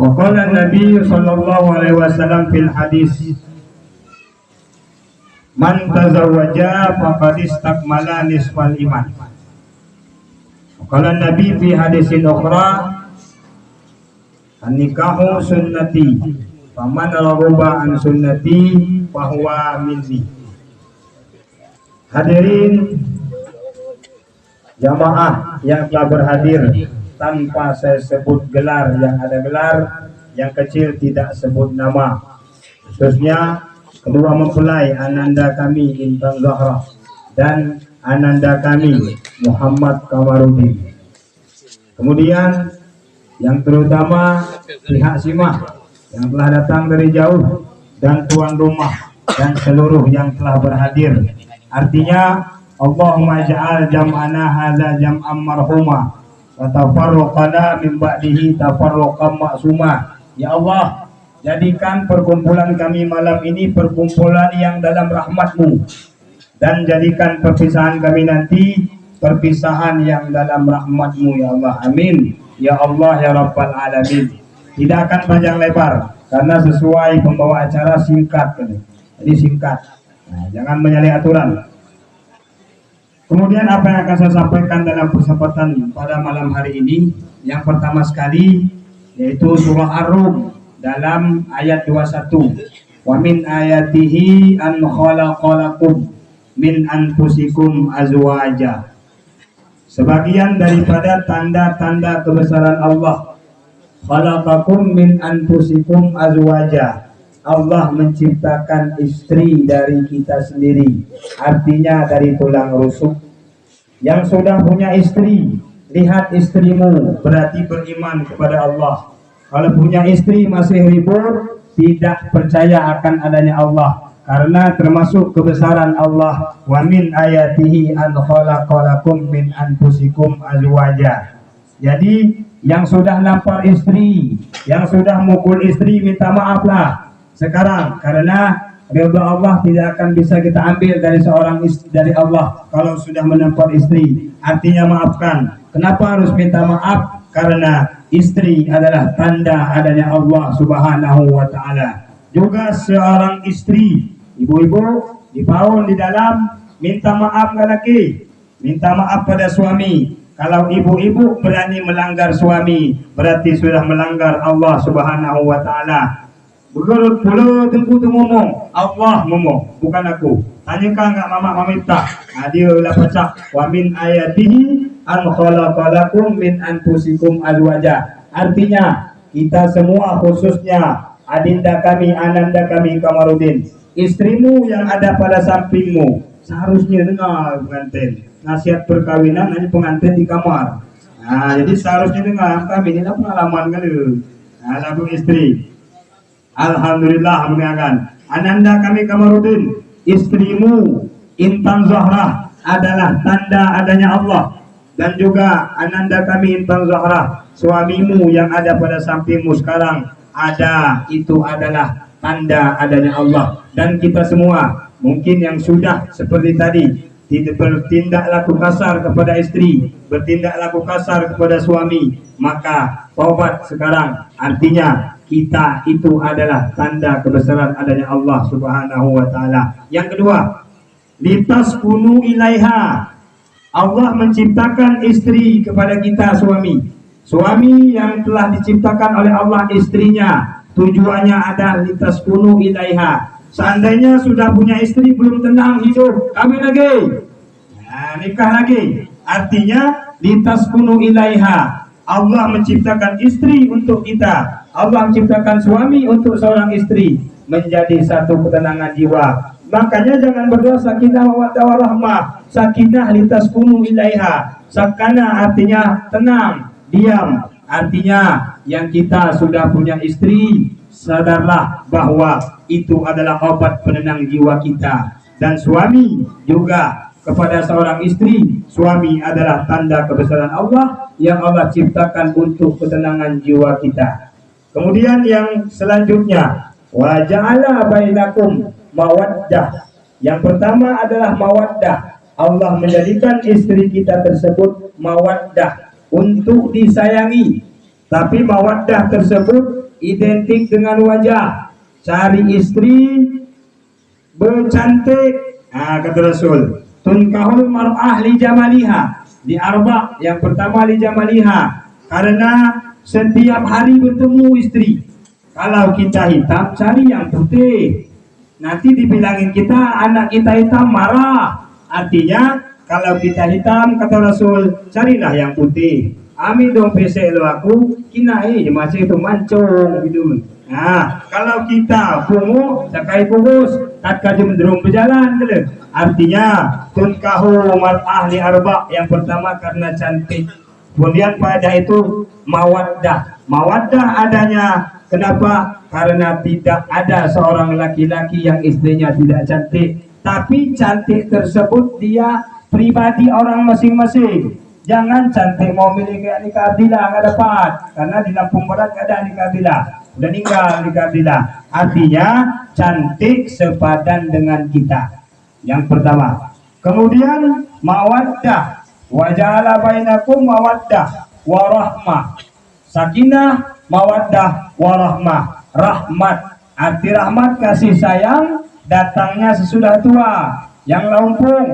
Waqala Nabi sallallahu alaihi wasallam fil hadis, man tazawwaja faqad istakmala nisfal iman. Waqala Nabi fi hadisin ukhra, an-nikahu sunnati, faman raghiba an sunnati fahuwa minni. Hadirin jamaah yang telah berhadir, tanpa saya sebut gelar, yang ada gelar, yang kecil tidak sebut nama, khususnya kedua mempelai ananda kami Intan Zahra dan ananda kami Muhammad Kamarudin. Kemudian yang terutama pihak Simah yang telah datang dari jauh, dan tuan rumah dan seluruh yang telah berhadir. Artinya, Allahumma ja'al jam'ana hadza jam'an marhuma wa tafarraqana min ba'dihi tafarraqan ma'suma. Ya Allah, jadikan perkumpulan kami malam ini perkumpulan yang dalam rahmat-Mu, dan jadikan perpisahan kami nanti perpisahan yang dalam rahmat-Mu ya Allah. Amin. Ya Allah ya Rabbal Alamin. Tidak akan panjang lebar karena sesuai pembawa acara singkat. Jadi singkat. Nah, jangan menyalahi aturan. Kemudian apa yang akan saya sampaikan dalam kesempatan pada malam hari ini, yang pertama sekali yaitu surah Ar-Rum dalam ayat 21. Wa min ayatihi an khalaqalakum min anfusikum azwaja. Sebagian daripada tanda-tanda kebesaran Allah, khalaqakum min anfusikum azwaja. Allah menciptakan istri dari kita sendiri, artinya dari tulang rusuk. Yang sudah punya istri, lihat istrimu, berarti beriman kepada Allah. Kalau punya istri masih ribut, tidak percaya akan adanya Allah, karena termasuk kebesaran Allah. Wa min ayatihi an khalaqalakum min anfusikum azwaja. Jadi yang sudah nampar istri, yang sudah mukul istri, minta maaflah sekarang, karena ridha Allah tidak akan bisa kita ambil dari seorang dari Allah kalau sudah menampar istri. Artinya maafkan. Kenapa harus minta maaf? Karena istri adalah tanda adanya Allah Subhanahu wa taala. Juga seorang istri, ibu-ibu dipaun di dalam, minta maaf ke laki, minta maaf pada suami. Kalau ibu-ibu berani melanggar suami, berarti sudah melanggar Allah Subhanahu wa taala. Bergerut pula tunggu tu ngomong, Allah ngomong, bukan aku. Tanyakan enggak mama Mamita? Dia lah pecah. Wa min ayatihi an khalaqalakum min anfusikum azwaja. Artinya kita semua, khususnya adinda kami, ananda kami Kamarudin, istrimu yang ada pada sampingmu, seharusnya dengar pengantin. Nasihat perkawinan hanya pengantin di kamar. Nah, jadi seharusnya dengar. Kami ini pengalaman kali. Nah, lagu istri. Alhamdulillah mengenangkan ananda kami Kamarudin, istrimu Intan Zahra adalah tanda adanya Allah, dan juga ananda kami Intan Zahra, suamimu yang ada pada sampingmu sekarang ada, itu adalah tanda adanya Allah. Dan kita semua mungkin yang sudah seperti tadi bertindak laku kasar kepada istri, bertindak laku kasar kepada suami, maka taubat sekarang. Artinya kita itu adalah tanda kebesaran adanya Allah Subhanahu wa taala. Yang kedua, litaskunu ilaiha. Allah menciptakan istri kepada kita, suami. Suami yang telah diciptakan oleh Allah istrinya, tujuannya adalah litaskunu ilaiha. Seandainya sudah punya istri belum tenang hidup, kawin lagi. Nah, nikah lagi. Artinya litaskunu ilaiha. Allah menciptakan istri untuk kita. Allah menciptakan suami untuk seorang istri, menjadi satu ketenangan jiwa. Makanya jangan berdoa sakinah mawaddah warahmah. Sakinah litaskunu ilaiha. Sakanah artinya tenang, diam. Artinya yang kita sudah punya istri, sadarlah bahwa itu adalah obat penenang jiwa kita. Dan suami juga kepada seorang istri, suami adalah tanda kebesaran Allah yang Allah ciptakan untuk ketenangan jiwa kita. Kemudian yang selanjutnya, wa ja'ala bainakum mawaddah. Yang pertama adalah mawaddah. Allah menjadikan istri kita tersebut mawaddah, untuk disayangi. Tapi mawaddah tersebut identik dengan wajah. Cari istri bercantik. Kata Rasul, tunkahul mar'ah li jamaliha. Di arba, yang pertama li jamaliha, karena setiap hari bertemu istri. Kalau kita hitam, cari yang putih. Nanti dibilangin kita, anak kita hitam, marah. Artinya, kalau kita hitam, kata Rasul, carilah yang putih. Ami dong PC lo aku, kinai masih itu mancung gitu. Nah, kalau kita pungu, sakai pungus, tatka jemendrung berjalan, gitu. Artinya, tunkahu mar'ah li arba. Yang pertama karena cantik. Kemudian pada itu mawaddah. Mawaddah adanya. Kenapa? Karena tidak ada seorang laki-laki yang istrinya tidak cantik. Tapi cantik tersebut dia pribadi orang masing-masing. Jangan cantik mau milih kayak Nika Ardila, nggak dapat. Karena di Lampung Barat nggak ada Nika Ardila. Udah meninggal Nika Ardila. Artinya cantik sepadan dengan kita. Yang pertama. Kemudian mawaddah. Waja'ala bainakum mawaddah warahmah. Sakinah, mawaddah warahmah. Rahmat. Arti rahmat kasih sayang datangnya sesudah tua. Yang lampung.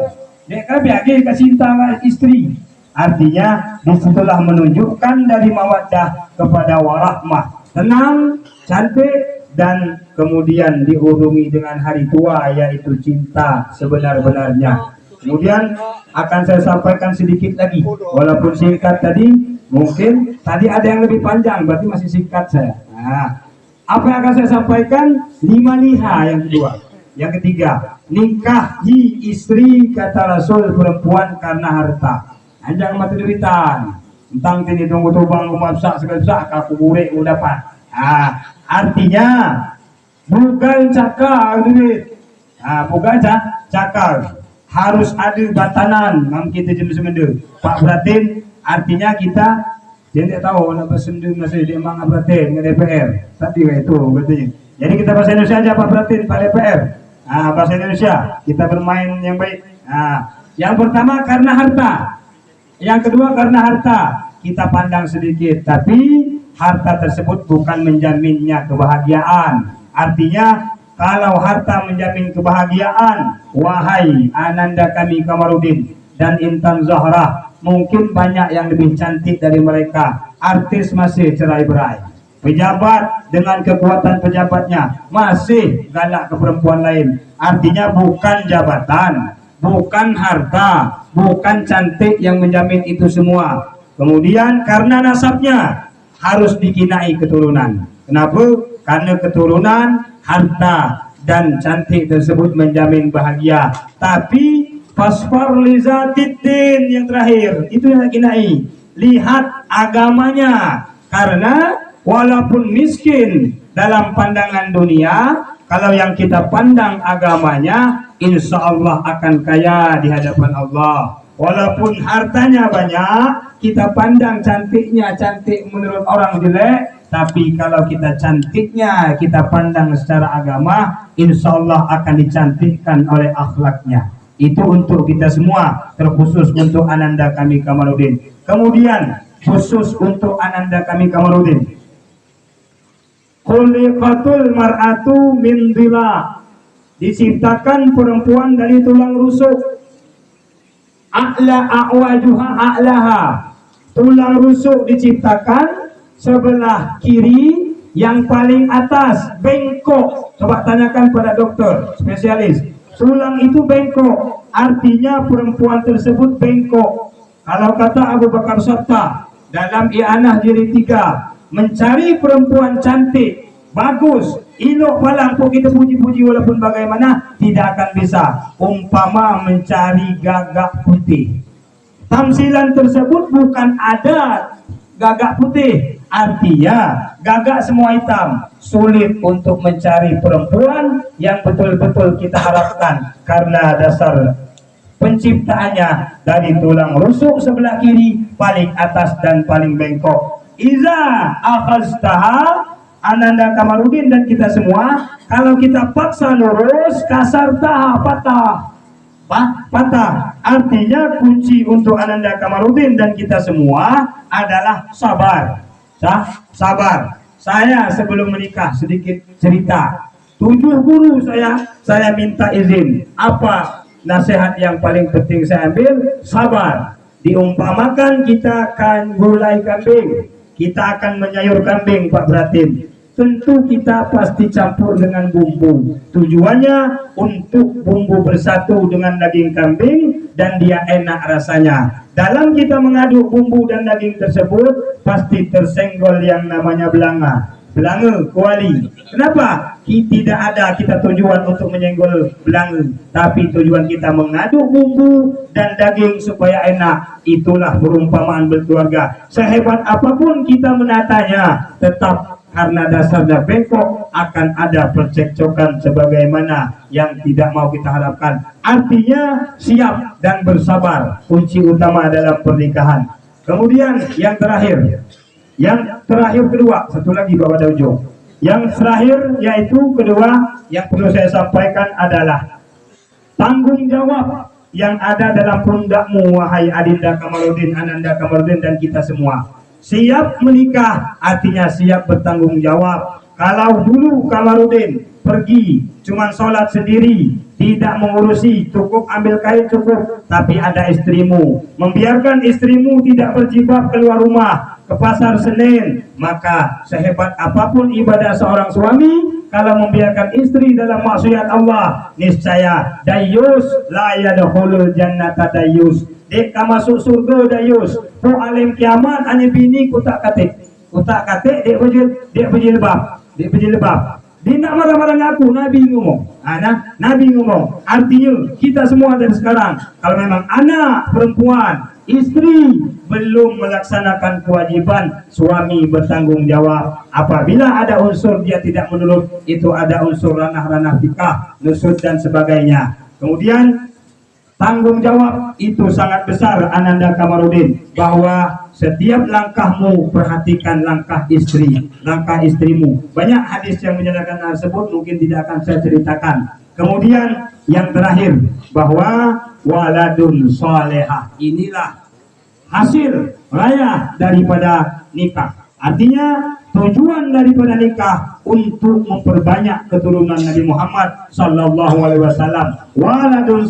Dia kan biagi kasih cinta istri. Artinya disitulah menunjukkan dari mawaddah kepada warahmah. Tenang, cantik, dan kemudian diurungi dengan hari tua, yaitu cinta sebenar-benarnya. Kemudian akan saya sampaikan sedikit lagi, walaupun singkat tadi, mungkin tadi ada yang lebih panjang, berarti masih singkat saya. Nah, apa yang akan saya sampaikan? 5 liha yang kedua. Yang ketiga, nikahi istri, kata Rasul, perempuan karena harta. Jangan mati duitan. Tentang ini tunggu tubang umapsak segala aku burek dapat. Artinya bukan cakar duit. Bukan cakar. Harus ada batanan. Ngam kita jem semenda. Pak Bratin, artinya kita dia tidak tahu nak bersendu masih dia mang Bratin dengan DPR. Tadi itu katanya. Jadi kita bahasa Indonesia aja Pak Bratin, Pak DPR. Bahasa Indonesia kita bermain yang baik. Yang pertama karena harta. Yang kedua karena harta. Kita pandang sedikit, tapi harta tersebut bukan menjaminnya kebahagiaan. Artinya kalau harta menjamin kebahagiaan, wahai Ananda kami Kamarudin dan Intan Zahra, mungkin banyak yang lebih cantik dari mereka. Artis masih cerai-berai. Pejabat dengan kekuatan pejabatnya masih galak ke perempuan lain. Artinya bukan jabatan, bukan harta, bukan cantik yang menjamin itu semua. Kemudian karena nasabnya harus dikinai keturunan. Kenapa? Karena keturunan, harta, dan cantik tersebut menjamin bahagia. Tapi fasfar lizatiddin yang terakhir, itu yang dikinai. Lihat agamanya. Karena walaupun miskin dalam pandangan dunia, kalau yang kita pandang agamanya, insya Allah akan kaya di hadapan Allah. Walaupun hartanya banyak, kita pandang cantiknya, cantik menurut orang jelek. Tapi kalau kita cantiknya, kita pandang secara agama, insya Allah akan dicantikkan oleh akhlaknya. Itu untuk kita semua, terkhusus untuk Ananda kami Kamarudin. Kemudian, khusus untuk Ananda kami Kamarudin. Khuliqatul mar'atu min dhila. Diciptakan perempuan dari tulang rusuk. A'la a'wajuha a'laha. Tulang rusuk diciptakan sebelah kiri yang paling atas, bengkok. Coba tanyakan pada dokter, spesialis. Tulang itu bengkok, artinya perempuan tersebut bengkok. Kalau kata Abu Bakar Satta dalam I'anah jilid 3, mencari perempuan cantik, bagus, ilok palang pun kita puji-puji walaupun bagaimana, tidak akan bisa. Umpama mencari gagak putih. Tamsilan tersebut bukan ada gagak putih, artinya gagak semua hitam. Sulit untuk mencari perempuan yang betul-betul kita harapkan, karena dasar penciptaannya dari tulang rusuk sebelah kiri paling atas dan paling bengkok. Iza akhaztaha, Ananda Kamarudin dan kita semua, kalau kita paksa lurus, kasar taha, patah. Artinya kunci untuk Ananda Kamarudin dan kita semua adalah sabar. Saya sebelum menikah sedikit cerita. 7 guru saya minta izin. Apa nasihat yang paling penting saya ambil? Sabar. Diumpamakan kita akan gulai kambing, kita akan menyayur kambing, Pak Bratin. Tentu kita pasti campur dengan bumbu. Tujuannya untuk bumbu bersatu dengan daging kambing dan dia enak rasanya. Dalam kita mengaduk bumbu dan daging tersebut pasti tersenggol yang namanya belanga, kuali. Kenapa? Tidak ada kita tujuan untuk menyenggol belanga, tapi tujuan kita mengaduk bumbu dan daging supaya enak. Itulah perumpamaan berkeluarga. Sehebat apapun kita menatanya, tetap karena dasarnya bengkok akan ada percekcokan sebagaimana yang tidak mau kita harapkan. Artinya siap dan bersabar, kunci utama dalam pernikahan. Kemudian yang terakhir kedua, satu lagi Bapak Daujo. Yang terakhir yaitu kedua yang perlu saya sampaikan adalah tanggung jawab yang ada dalam pundakmu, wahai Adinda Kamaludin, Ananda Kamaludin, dan kita semua. Siap menikah artinya siap bertanggung jawab. Kalau dulu Kamaludin pergi cuma sholat sendiri, tidak mengurusi, cukup ambil kain cukup, tapi ada istrimu, membiarkan istrimu tidak berjilbab keluar rumah ke pasar Senen, maka sehebat apapun ibadah seorang suami, kalau membiarkan istri dalam maksiat Allah, niscaya dayus la yadkhulul jannata dayus. Dek masuk surga dayus. Po alim kiamat hanya bini kutak katik dek berjilbab. Dia nak marah-marah ngaku, Nabi ngomong. Nabi ngomong. Artinya kita semua dari sekarang, kalau memang anak perempuan, istri belum melaksanakan kewajiban, suami bertanggung jawab. Apabila ada unsur dia tidak menurut, itu ada unsur ranah-ranah fikah, nusud dan sebagainya. Kemudian tanggung jawab itu sangat besar, Ananda Kamarudin, bahwa setiap langkahmu perhatikan langkah istrimu. Banyak hadis yang menyatakan hal tersebut, mungkin tidak akan saya ceritakan. Kemudian yang terakhir, bahwa waladun solehah, inilah hasil raya daripada nikah. Artinya tujuan daripada nikah untuk memperbanyak keturunan Nabi Muhammad sallallahu alaihi wasallam. Waladun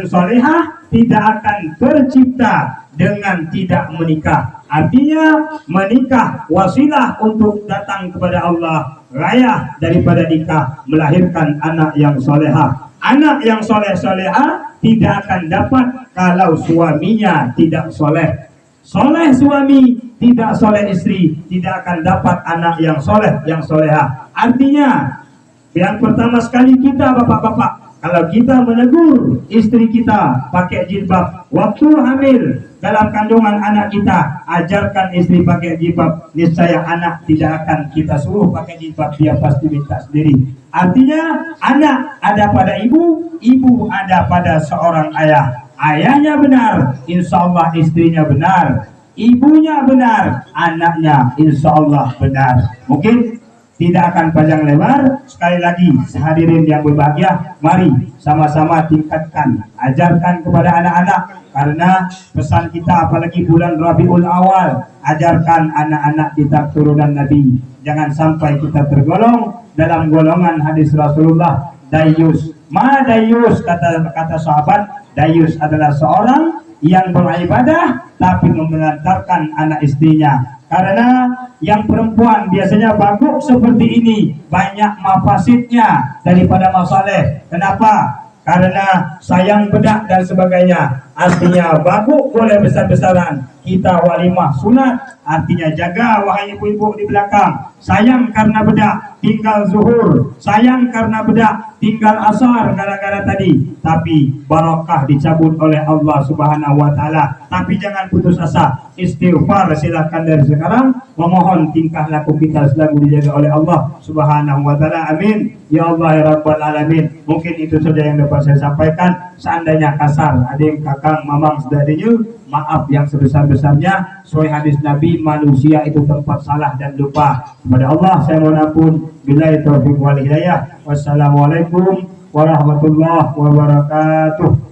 solehah tidak akan tercipta dengan tidak menikah. Artinya menikah wasilah untuk datang kepada Allah, raya daripada nikah melahirkan anak yang solehah. Anak yang solehah tidak akan dapat kalau suaminya tidak soleh. Soleh suami, tidak soleh istri, tidak akan dapat anak yang soleh, yang solehah. Artinya, yang pertama sekali kita bapak-bapak, kalau kita menegur istri kita pakai jilbab, waktu hamil dalam kandungan anak kita, ajarkan istri pakai jilbab, niscaya anak tidak akan kita suruh pakai jilbab, dia pasti minta sendiri. Artinya, anak ada pada ibu, ibu ada pada seorang ayah. Ayahnya benar, insya Allah istrinya benar. Ibunya benar, anaknya insya Allah benar. Mungkin tidak akan panjang lebar. Sekali lagi, hadirin yang berbahagia, mari sama-sama tingkatkan, ajarkan kepada anak-anak. Karena pesan kita, apalagi bulan Rabiul Awal, ajarkan anak-anak kita turunan Nabi. Jangan sampai kita tergolong dalam golongan hadis Rasulullah, dayus. Ma dayus, kata sahabat, dayus adalah seorang yang beribadah tapi memelantarkan anak istrinya. Karena yang perempuan biasanya baguk seperti ini banyak mafasidnya daripada masalah. Kenapa? Karena sayang bedak dan sebagainya. Artinya baguk boleh besar-besaran, kita walimah sunat, artinya jaga wahai ibu-ibu di belakang. Sayang karena bedak tinggal zuhur, sayang karena bedak tinggal asar gara-gara tadi, tapi barakah dicabut oleh Allah Subhanahu wa taala. Tapi jangan putus asa, istighfar silakan dari sekarang, memohon tingkah laku kita selalu dijaga oleh Allah Subhanahu wa taala. Amin ya Allah ya rabbal alamin. Mungkin itu saja yang dapat saya sampaikan. Seandainya kasar, ada yang kakang mamang sudah adanya, maaf yang sebesar-besarnya. Sesuai hadis Nabi, manusia itu tempat salah dan lupa. Kepada Allah saya mohon ampun. Billahi taufiq wal hidayah. Wassalamualaikum warahmatullahi wabarakatuh.